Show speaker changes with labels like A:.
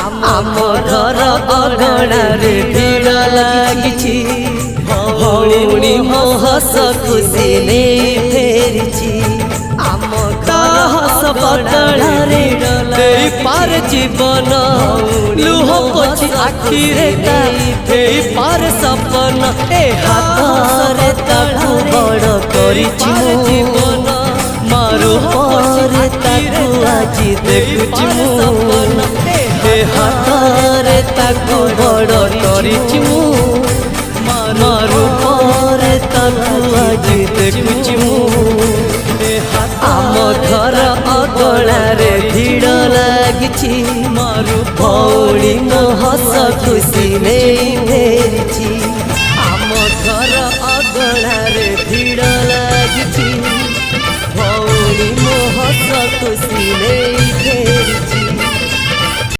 A: आम घर अगणारे भिड़ लागिछि भौणी मो हस खुशी ने फेरिछि आम हस बदलारे देई पार जीवन लुह पोछि आखिरे देई पार सपन ए हाथ ताकू बड़ करिछि जीवन मारो पर ताकू आज देखुछि सपन ए हाथ ताकू बड़ करिछि मारो पर ताकू आज देखुछि आम घर अगणारे भिड़ लागिछि मारो भौणी मो हस खुशी ने फेरिछि आम घर अगणारे भिड़ लागिछि भौणी मो हस खुशी ने